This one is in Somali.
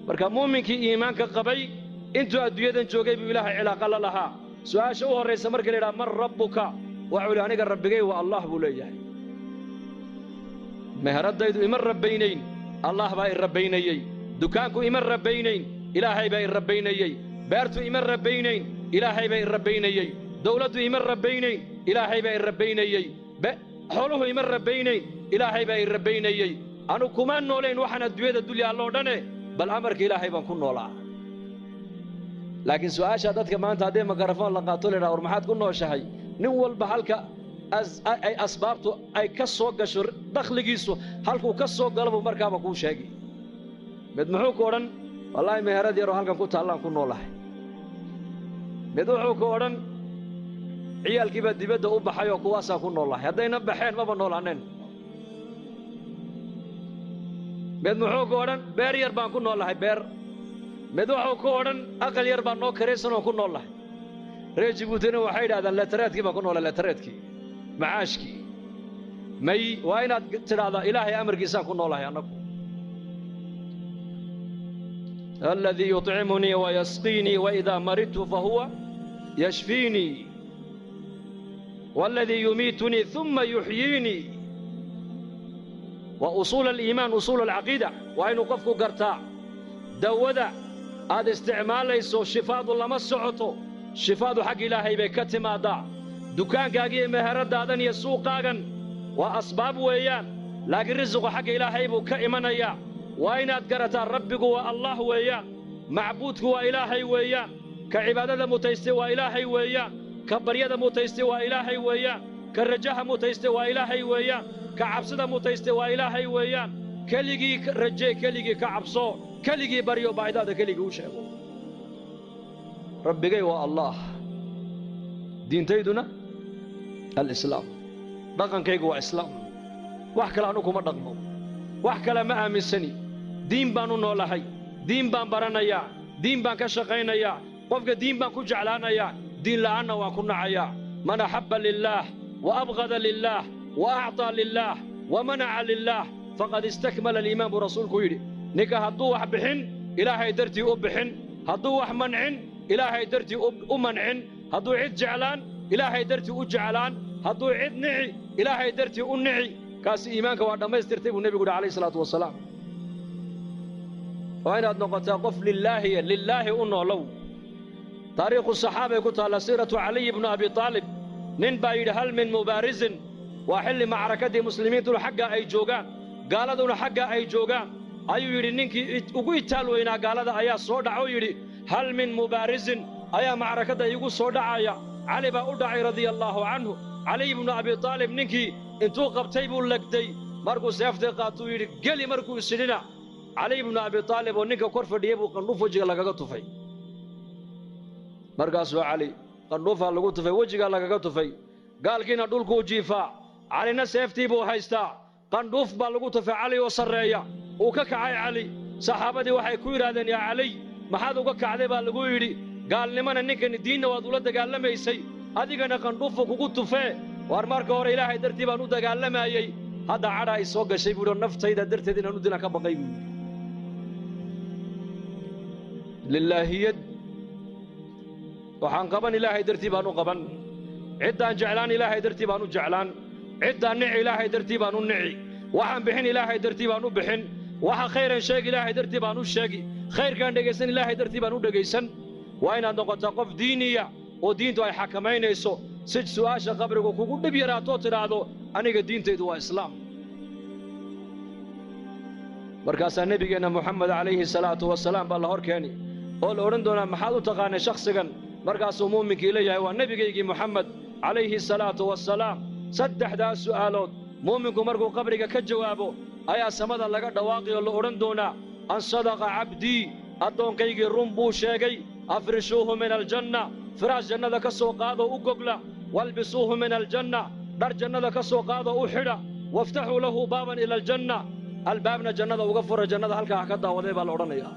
marka muuminkii iimaanka qabay intuu adduunyadan joogay buu ilaahay cilaaqo la lahaa su'aasha u horraysa marka la yidhaha man rabbuka waxuu yidhi aniga rabbigay waa allah buu leeyahay meheraddaydu ima rabbaynayn allah baa i rabbaynayey dukaanku ima rabbaynayn ilaahay baa i rabbaynayey beertu ima rabbaynayn ilaahay baa i rabbaynayey dawladdu ima rabbaynayn ilaahay baa i rabbaynayey xooluhu ima rabbaynayn ilaahay baa i rabbaynayey anu kuma noolayn waxaan adduunyada dul yaalloo dhane bal amarka ilaahay baan ku noolaa laakiin su'aasha dadka maanta haddii makarafoon la qaato la yidhaha war maxaad ku nooshahay nin walba halka ay asbaabtu ay ka soo gasho dakhligiisu halkuu ka soo galo buu markaaba kuu sheegi mid muxuu ku odhan wallaahi meherad yaroo halkan ku taallaan ku noolahay mid wuxuu ku odhan ciyaalkii baa dibadda u baxay oo kuwaasaan ku noolahay haddayna baxeen maba noolaaneen mid muxuu ku odhan beer yar baan ku noolahay beer mid wuxuu ku odhan aqal yar baan noo karaysan oo ku noolahay reer jibuutina waxay yidhahdaan leetareedkii baan ku noolay leetareedkii macaashkii may waa inaad tidhaahdaa ilaahay amarkiisaan ku noolahay annagu alladii yuطcimunii wayasqiinii waidaa maridtu fahuwa yashfiinii والذي يميتني ثم يحييني وأصول الإيمان أصول العقيدة وأين قفك قرطاع دودا هذا استعمال ليسو شفاء الله ما السعطو شفاء حق إلهي بكتما ضاع دكان كاقي مهرد هذا يسوق قاقا وأسباب ويان لكن رزق حق إلهي بكئمنا يا وأين أتقرت ربك والله ويان معبودك وإلهي ويان كعبادة متيستوى إلهي ويان كبريده متيستي وإلهي ويان كرجاها متيستي وإلهي ويان كعبسده متيستي وإلهي ويان كليجي رجي كليجي كعبسو كليجي بريو بعداد كليجي وشيغو ربي هو الله دين تيدنا الإسلام دقن كيغو إسلام وحكلا عنكم دقمو وحكلا ما آمن سني دين بانو نولهي دين بان برانيا دين بان كشقينيا قفك دين بان كجعلانيا دين لعنا وكنا عيا من أحب لله وأبغض لله وأعطى لله ومنع لله فقد استكمل الإيمان برسول كويري نكا هدوح بحن إلهي درتي أبحن هدوح منعن إلهي درتي أمنعن هدو عد جعلان إلهي درتي أجعلان هدو عد نعي إلهي درتي أنعي كاس إيمانك وعندما يسترتب النبي قول عليه الصلاة والسلام وأين أدنقتا قف لله أنه لو تاريخ الصحابة يقول على سيرة علي بن أبي طالب نين بايد هل من مبارز وحل معركة مسلمين تلو حقا أي جوغان قال دون حقا أي جوغان أيو يري نينكي ugu itaalweyna gaalada ayaa soo dhaco yiri hal min mubarizin ayaa macrakada igu soo dhacaya Ali baa u dhacay radiyallahu anhu Ali ibn Abi Talib ninkii intuu qabtay buu lagday markuu seeftay qaatuu yiri gali markuu isidina Ali ibn Abi Talib oo ninka kor fadhiyay buu qandhuuf wajiga lagaga tufay markaasuu Ali qandhuufa lagu tufay wajiga lagaga tufay gaalkiina dhulku u jiifaa Alina seeftii buu haystaa qandhuuf baa lagu tufay Ali oo sareeya uu ka kacay Ali saxaabadii waxay ku yiraahdeen yaa Ali maxaad uga kacday baa lagu yiri gaalnimana ninkan diinna waad ula dagaalamaysay adigana qandhuuf kugu tufee war marka hore Ilaahay dartii baan u dagaalamayay hadda cara ay soo gashay buu naftayda darteed inaan u dila ka baqay buu lillaahiyad waxaan qaban Ilaahay dartii baan u qaban ciddaan jeclaan Ilaahay dartii baan u jeclaan ciddaan nici Ilaahay dartii baan u nici waxaan bixin Ilaahay dartii baan u bixin waxa khayran sheeg Ilaahay dartii baan u sheegi khayrkan dhageysan Ilaahay dartii baan u dhageysan waa inaad noqotaa qof diiniya oo diintu ay xakameynayso si su'aasha qabriga kugu dhib yaraato tiraado aniga diintaydu waa islaam markaasaa nabigeena Muhammad alayhi salaatu wasalaam baa la horkeeni oo la oran doonaa maxaad u taqaanay shakhsigan markaasuu muuminkii leeyahay waa nabigeygii Muhammad alayhi salaatu wasalaam saddexdaas su'aalood muuminku markuu qabriga ka jawaabo ayaa samada laga dhawaaqay oo la oran doonaa an sadaqa abdi addoonkaygii run buu sheegay afrishuuhu min aljanna firaash jannada ka soo qaado u gogla walbisuuhu min aljanna dhar jannada ka soo qaado u xidha waftaxuu lahu baaban ila aljanna albaabna jannada uga fura jannada halkaa ka daawaday baa la odhanayaa